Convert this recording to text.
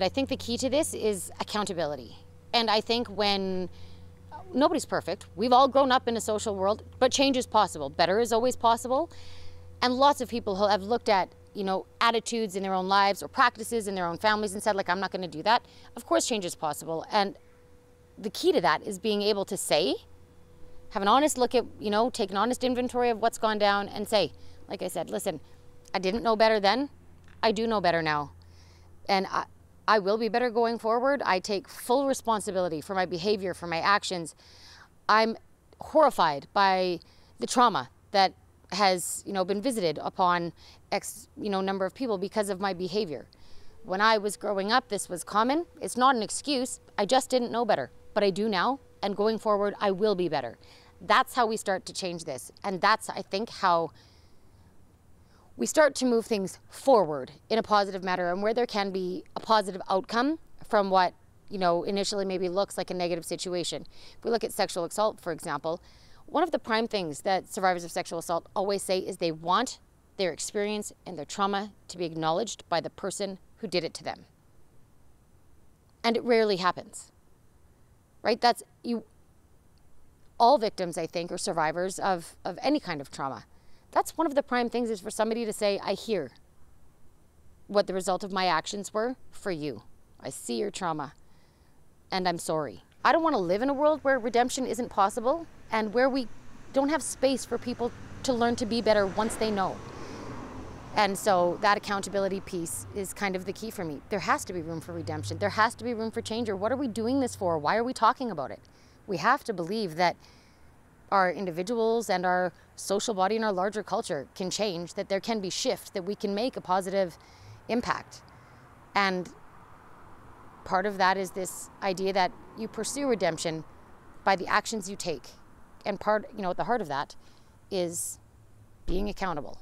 I think the key to this is accountability. And I think when nobody's perfect, we've all grown up in a social world, but change is possible. Better is always possible. And lots of people have looked at, attitudes in their own lives or practices in their own families and said, like, I'm not going to do that. Of course, change is possible. And the key to that is being able to say, have an honest look at, take an honest inventory of what's gone down and say, like I said, listen, I didn't know better then. I do know better now. And I will be better going forward. I take full responsibility for my behavior, for my actions. I'm horrified by the trauma that has, been visited upon X, number of people because of my behavior. When I was growing up, this was common. It's not an excuse. I just didn't know better, but I do now. And going forward, I will be better. That's how we start to change this. And that's, I think, how we start to move things forward in a positive manner, and where there can be a positive outcome from what, initially maybe looks like a negative situation. If we look at sexual assault, for example, one of the prime things that survivors of sexual assault always say is they want their experience and their trauma to be acknowledged by the person who did it to them. And it rarely happens, right? All victims, I think, are survivors of any kind of trauma. That's one of the prime things, is for somebody to say, I hear what the result of my actions were for you. I see your trauma, and I'm sorry. I don't want to live in a world where redemption isn't possible and where we don't have space for people to learn to be better once they know. And so that accountability piece is kind of the key for me. There has to be room for redemption. There has to be room for change. Or what are we doing this for? Why are we talking about it? We have to believe that our individuals and our social body and our larger culture can change, that there can be shift, that we can make a positive impact. And part of that is this idea that you pursue redemption by the actions you take. And at the heart of that is being accountable.